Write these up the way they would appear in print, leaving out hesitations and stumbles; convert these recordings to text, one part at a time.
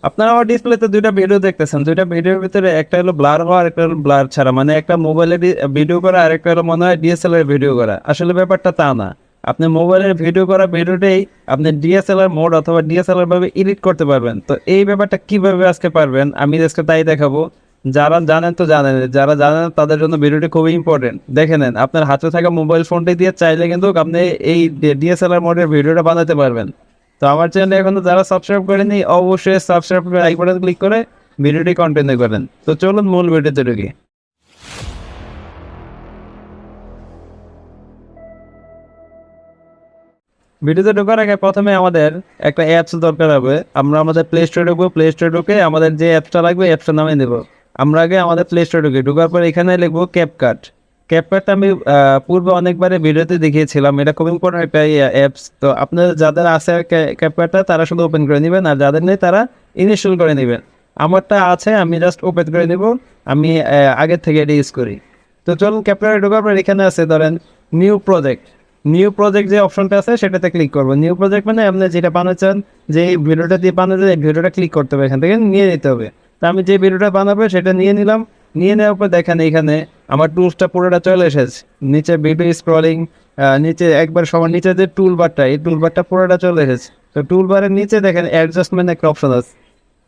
আপনারা আমার ডিসপ্লেতে দুইটা ভিডিও দেখতেছেন, দুইটা ভিডিওর ভিতরে একটা হলো ব্লার হওয়া আর একটা হলো ব্লার ছাড়া, মানে একটা মোবাইলে ভিডিও করা আর একটা হলো মনে হয় ডিএসএলআর ভিডিও করা। আসলে ব্যাপারটা তা না, আপনি মোবাইলের ভিডিও করা ভিডিওটাই আপনি ডিএসএলআর মোড অথবা ডিএসএলআর ভাবে এডিট করতে পারবেন। তো এই ব্যাপারটা কিভাবে আজকে পারবেন আমি আজকে তাই দেখাবো। যারা জানেন তো জানেন, যারা জানেন তাদের জন্য ভিডিওটি খুবই ইম্পর্টেন্ট। দেখে নেন, আপনার হাতে থাকা মোবাইল ফোনটি দিয়ে চাইলে কিন্তু আপনি এই ডিএসএলআর মোডের ভিডিওটা বানাতে পারবেন। তো আমার চ্যানেলে এখনো যারা সাবস্ক্রাইব করেনি অবশ্যই সাবস্ক্রাইব করে আই বাটন ক্লিক করে ভিডিওটি কন্টিনিউ করেন। তো চলুন মূল ভিডিওতে ঢুকি। ভিডিওতে ঢোকার আগে প্রথমে আমাদের একটা অ্যাপস দরকার হবে। আমরা আমাদের প্লে স্টোরে ঢুকবো, প্লে স্টোরে ঢুকে আমাদের যে অ্যাপসটা লাগবে অ্যাপসটা নামে দেবো। আমরা আগে আমাদের প্লে স্টোরে ঢুকি, ঢোকার পর এখানে লিখবো ক্যাপকাট। ক্যাপকাটটা আমি পূর্বে অনেকবারে ভিডিওতে দেখিয়েছিলাম, এটা খুব ইম্পর্টেন্ট একটা অ্যাপস। তো আপনার যাদের আছে ক্যাপকাটটা তারা শুধু ওপেন করে নেবেন, আর যাদের নেই তারা ইনস্টল করে নেবেন। আমারটা আছে, আমি জাস্ট ওপেন করে নেব, আমি আগের থেকে এটা ইউজ করি। তো চলুন ক্যাপকাটে ঢোকার পর এখানে আছে ধরেন নিউ প্রজেক্ট। নিউ প্রজেক্ট যে অপশনটা আছে সেটাতে ক্লিক করবো। নিউ প্রজেক্ট মানে আপনি যেটা বানাচ্ছেন, যে ভিডিওটা দিয়ে বানাতে এই ভিডিওটা ক্লিক করতে হবে, এখান থেকে নিয়ে নিতে হবে। তো আমি যে ভিডিওটা বানাবো সেটা নিয়ে নিলাম। নিয়ে নেওয়ার পর দেখেন এখানে আমার টুলসটা পুরোটা চলে এসেছে। নিচে ভিডিও স্ক্রলিং, নিচে একবার সবার নিচে যে টুল বারটা, এই টুল বারটা পুরোটা চলে এসেছে। তো টুল বারের নিচে দেখেন অ্যাডজাস্টমেন্ট একটা অপশন আছে।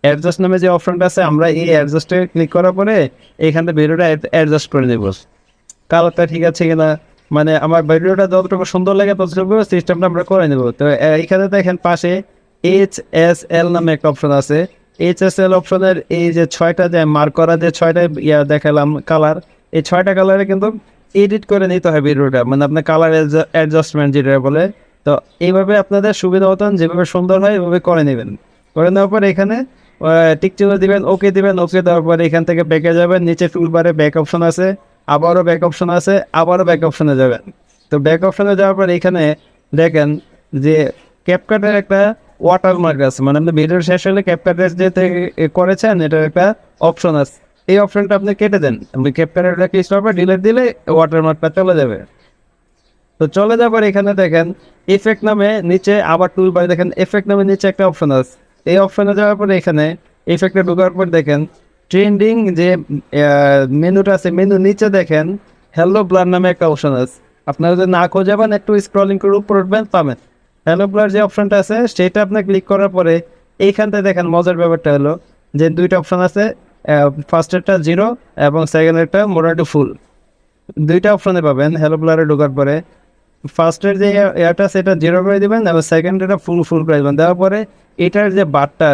অ্যাডজাস্ট নামে যে অপশনটা আছে, আমরা এই অ্যাডজাস্টে ক্লিক করার পরে এইখান থেকে ভিডিওটা অ্যাডজাস্ট করে নেব, কালারটা ঠিক আছে কিনা, মানে আমার ভিডিওটা যতটুকু সুন্দর লাগে ততটুকু সিস্টেমটা আমরা করে নেব। তো এইখানে দেখেন পাশে HSL নামে একটা অপশন আছে। HSL অপশনের এই যে 6টা যে মার্ক করা যে 6টা দেখালাম কালার, এই 6টা কালারে কিন্তু এডিট করে নিতে হয় ভিডিওটা, মানে আপনার কালার অ্যাডজাস্টমেন্ট যেটা বলে। তো এইভাবে আপনাদের সুবিধা মতন যেভাবে সুন্দর হয় এভাবে করে নেবেন। করে নেওয়ার পর এখানে টিক চিহ্ন দিবেন, ওকে দিবেন। ওকে দেওয়ার পর এখান থেকে ব্যাকে যাবেন, নিচে টুলবারে ব্যাক অপশন আছে, আবারও ব্যাক অপশন আছে, আবারও ব্যাক অপশনে যাবেন। তো ব্যাক অপশনে যাওয়ার পর এখানে দেখেন যে ক্যাপকাটের একটা ওয়াটারমার্ক আছে, মানে আপনি ভিডিও শেষ হলে ক্যাপকাটের যে করেছেন এটার একটা অপশন আছে, এই অপশনটা আপনি কেটে দেন। আপনি ক্যাপকাটের ক্লিক করার পর ডিলিট দিলে ওয়াটারমার্কটা চলে যাবে। তো চলে যাবার এখানে দেখেন ইফেক্ট নামে নিচে আবার টুল বারে দেখেন এফেক্ট নামে নিচে একটা অপশন আছে। এই অপশনে যাওয়ার পর এখানে ইফেক্টে ঢোকার পর দেখেন ট্রেন্ডিং যে মেনুটা আছে, মেনু নিচে দেখেন হ্যালো ব্লার নামে একটা অপশন আছে। আপনারা যদি না খোঁজাবেন একটু স্ক্রলিং করে উপর উঠবেন, পাবেন হ্যালো ব্লার যে অপশনটা আছে সেটা আপনি ক্লিক করার পরে এইখানটায় দেখেন মজার ব্যাপারটা হলো যে দুইটা অপশন আছে, ফার্স্টেরটা 0 এবং সেকেন্ডেরটা মোটামুটি ফুল। দুইটা অপশনে পাবেন হ্যালো ব্লারে ঢোকার পরে। ফার্স্টের যে এয়ারটা সেটা 0 করে দেবেন এবং সেকেন্ডেরটা ফুল করে দেবেন। দেওয়ার পরে এটার যে বারটা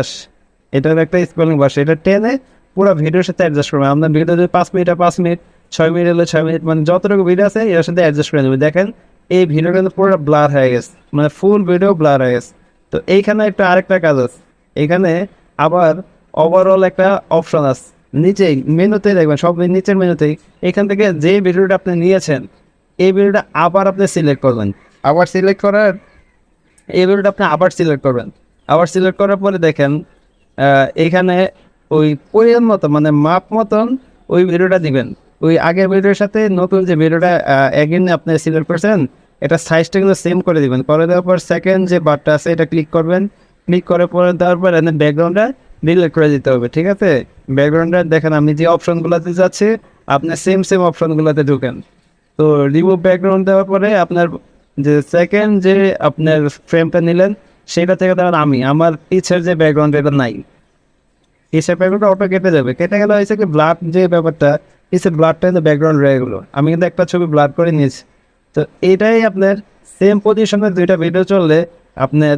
এটার একটা স্পেলিং বাস, এটা টেনে পুরো ভিডিওর সাথে অ্যাডজাস্ট করবেন। আপনার ভিডিও যদি 5 মিনিট 5 মিনিট, 6 মিনিট হলে 6 মিনিট, মানে যতটুকু ভিডিও আছে এর সাথে অ্যাডজাস্ট করে নেবেন। দেখেন এই ভিডিওটা কিন্তু পুরো ব্লার হয়ে গেছে, মানে ফুল ভিডিও ব্লার হয়ে গেছে। তো এইখানে একটা আরেকটা কাজ আছে, এখানে আবার ওভারঅল একটা অপশন আছে নিচেই মেনুতেই দেখবেন, সব নিচের মেনুতেই। এখান থেকে যে ভিডিওটা আপনি নিয়েছেন এই ভিডিওটা আবার আপনি সিলেক্ট করবেন। আবার সিলেক্ট করার এই ভিডিওটা আপনি আবার সিলেক্ট করবেন। আবার সিলেক্ট করার পরে দেখেন এখানে ওই পরিমাণ মতো মানে মাপ মতন ওই ভিডিওটা দিবেন। ওই আগের ভিডিওর সাথে নতুন যে ভিডিওটা এগেন আপনি সিলেক্ট করছেন এটা সাইজটা কিন্তু সেম করে দিবেন। করে দেওয়ার পর সেকেন্ড যে বারটা আছে এটা ক্লিক করবেন। ক্লিক করে পরে দেওয়ার পর এখানে ব্যাকগ্রাউন্ডটা ডিলিট করে দিতে হবে, ঠিক আছে। ব্যাকগ্রাউন্ডটা দেখেন আমি যে অপশনগুলোতে যাচ্ছি আপনি সেম অপশনগুলোতে ঢুকেন। তো রিমুভ ব্যাকগ্রাউন্ড দেওয়ার পরে আপনার যে সেকেন্ড যে আপনার ফ্রেমটা নিলেন সেটা থেকে ধরেন আমার পিছের যে ব্যাকগ্রাউন্ড এটা নাই, পিছের ব্যাকগ্রাউন্ডটা অটো কেটে যাবে। কেটে গেলে হয়েছে কি ব্লাড যে ব্যাপারটা, পিছের ব্লাডটা কিন্তু ব্যাকগ্রাউন্ড রয়ে গেলো। আমি কিন্তু একটা ছবি ব্লাড করে নিয়েছি। তো এটাই আপনার সেম পজিশনে দুইটা ভিডিও চললে আপনার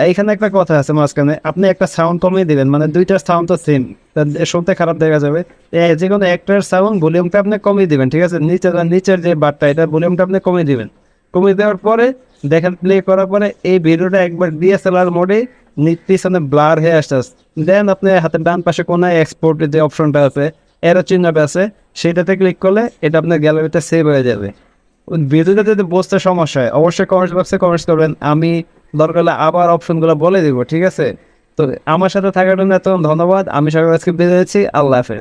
এইখানে একটা কথা আছে মাঝখানে, আপনি একটা সাউন্ড কমিয়ে দিবেন, মানে দুইটার সাউন্ড তো সেম, শুনতে খারাপ দেখা যাবে। যে কোনো একটার সাউন্ড ভলিউমটা আপনি কমিয়ে দিবেন, ঠিক আছে। নিচের যে বারটা এটা ভলিউমটা আপনি কমিয়ে দিবেন। কমিয়ে দেওয়ার পরে দেখেন প্লে করার পরে এই ভিডিওটা একবার DSLR মোডে পিছনে ব্লার হয়ে আসতে দেন আপনি হাতের ডান পাশে কোনায় এক্সপোর্টের যে অপশনটা আছে এরো চিহ্নটা আছে সেটাতে ক্লিক করলে এটা আপনার গ্যালারিতে সেভ হয়ে যাবে। ভিডিওটা যদি বুঝতে সমস্যা হয় অবশ্যই কমেন্টস বক্সে কমেন্টস করবেন, আমি দরকার হলে আবার অপশনগুলো বলে দিব, ঠিক আছে। তো আমার সাথে থাকার জন্য এত ধন্যবাদ। আমি সবাই আজকে বিদায় দিচ্ছি। আল্লাহ হাফেজ।